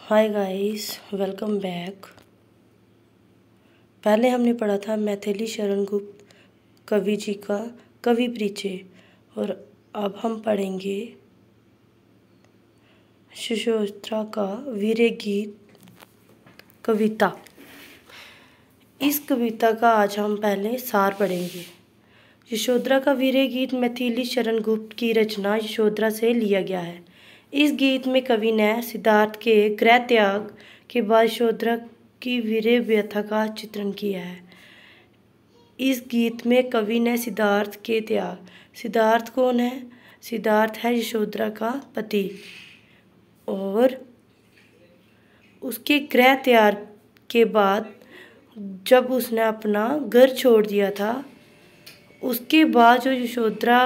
Hi guys, welcome back. पहले हमने पढ़ा था मैथिली शरण गुप्त कवि जी का कवि परिचय और अब हम पढ़ेंगे यशोधरा का वीर गीत कविता। इस कविता का आज हम पहले सार पढ़ेंगे। यशोधरा का वीर गीत मैथिली शरण गुप्त की रचना यशोधरा से लिया गया है। इस गीत में कवि ने सिद्धार्थ के गृह त्याग के बाद यशोधरा की वीर व्यथा का चित्रण किया है। इस गीत में कवि ने सिद्धार्थ के त्याग, सिद्धार्थ कौन है? सिद्धार्थ है यशोधरा का पति और उसके गृह त्याग के बाद जब उसने अपना घर छोड़ दिया था, उसके बाद जो यशोधरा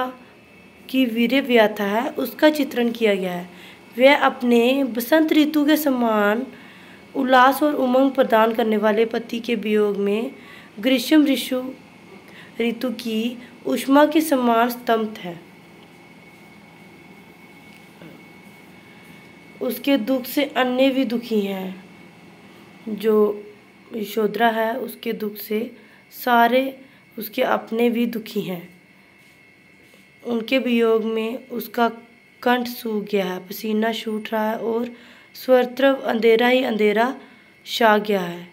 की वीर व्यथा है उसका चित्रण किया गया है। वह अपने बसंत ऋतु के समान उल्लास और उमंग प्रदान करने वाले पति के वियोग में ग्रीष्म ऋतु की ऊष्मा के समान स्तब्ध है। उसके दुख से अन्य भी दुखी हैं। जो यशोधरा है उसके दुख से सारे उसके अपने भी दुखी हैं। उनके वियोग में उसका कंठ सूख गया है, पसीना छूट रहा है और सर्वत्र अंधेरा ही अंधेरा छा गया है।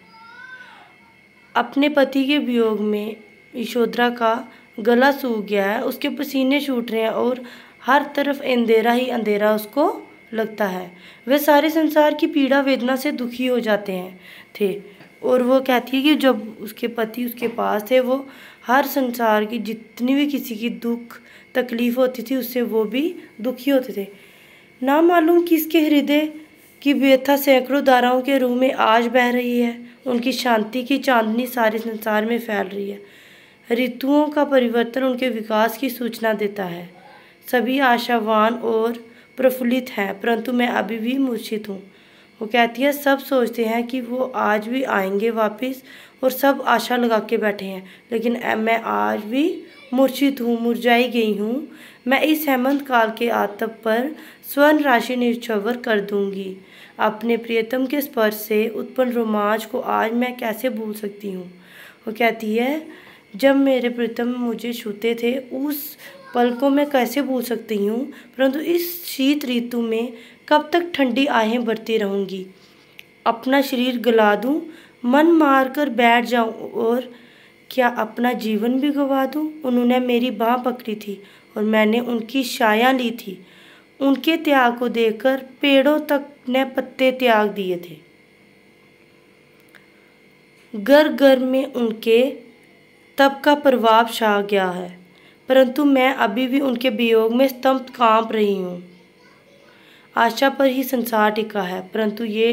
अपने पति के वियोग में यशोधरा का गला सूख गया है, उसके पसीने छूट रहे हैं और हर तरफ अंधेरा ही अंधेरा उसको लगता है। वह सारे संसार की पीड़ा वेदना से दुखी हो जाते हैं थे और वो कहती है कि जब उसके पति उसके पास थे वो हर संसार की जितनी भी किसी की दुख तकलीफ होती थी उससे वो भी दुखी होते थे। ना मालूम किसके हृदय की व्यथा सैकड़ों धाराओं के रूह में आज बह रही है। उनकी शांति की चांदनी सारे संसार में फैल रही है। ऋतुओं का परिवर्तन उनके विकास की सूचना देता है। सभी आशावान और प्रफुल्लित हैं, परंतु मैं अभी भी मूर्छित हूँ। वो कहती है सब सोचते हैं कि वो आज भी आएंगे वापस और सब आशा लगा के बैठे हैं, लेकिन मैं आज भी मूर्छित हूँ, मुरझाई गई हूँ। मैं इस हेमंत काल के आतप पर स्वर्ण राशि निछावर कर दूंगी। अपने प्रियतम के स्पर्श से उत्पन्न रोमांच को आज मैं कैसे भूल सकती हूँ। वो कहती है जब मेरे प्रियतम मुझे छूते थे उस पल को मैं कैसे भूल सकती हूँ, परंतु इस शीत ऋतु में कब तक ठंडी आहें भरती रहूँगी। अपना शरीर गला दूँ, मन मार कर बैठ जाऊँ और क्या अपना जीवन भी गवा दूँ। उन्होंने मेरी बाँह पकड़ी थी और मैंने उनकी छाया ली थी। उनके त्याग को देखकर पेड़ों तक ने पत्ते त्याग दिए थे। घर घर में उनके तप का प्रभाव छा गया है, परंतु मैं अभी भी उनके वियोग में स्तब्ध कांप रही हूँ। आशा पर ही संसार टिका है, परंतु ये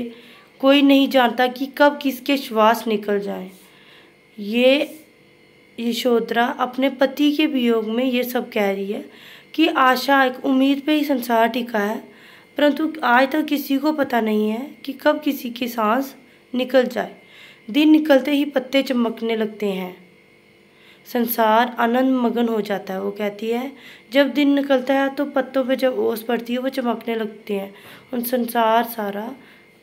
कोई नहीं जानता कि कब किसके श्वास निकल जाएं। ये यशोधरा अपने पति के वियोग में ये सब कह रही है कि आशा एक उम्मीद पे ही संसार टिका है, परंतु आज तक किसी को पता नहीं है कि कब किसी की सांस निकल जाए। दिन निकलते ही पत्ते चमकने लगते हैं, संसार आनंद मगन हो जाता है। वो कहती है जब दिन निकलता है तो पत्तों पे जब ओस पड़ती है वो चमकने लगते हैं और संसार सारा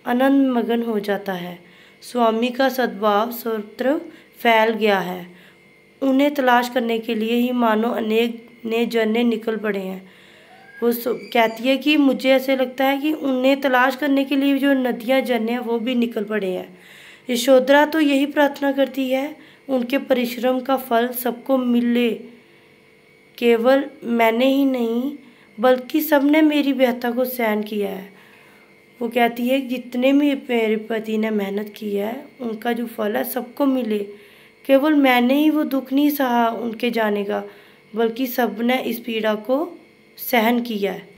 आनंद मगन हो जाता है। स्वामी का सद्भाव सर्वत्र फैल गया है। उन्हें तलाश करने के लिए ही मानो अनेक नए झरने निकल पड़े हैं। वो कहती है कि मुझे ऐसे लगता है कि उन्हें तलाश करने के लिए जो नदियाँ झरने हैं वो भी निकल पड़े हैं। यशोधरा तो यही प्रार्थना करती है उनके परिश्रम का फल सबको मिले। केवल मैंने ही नहीं बल्कि सबने मेरी व्यथा को सहन किया है। वो कहती है जितने भी मेरे पति ने मेहनत की है उनका जो फल है सबको मिले। केवल मैंने ही वो दुख नहीं सहा उनके जाने का, बल्कि सबने इस पीड़ा को सहन किया है।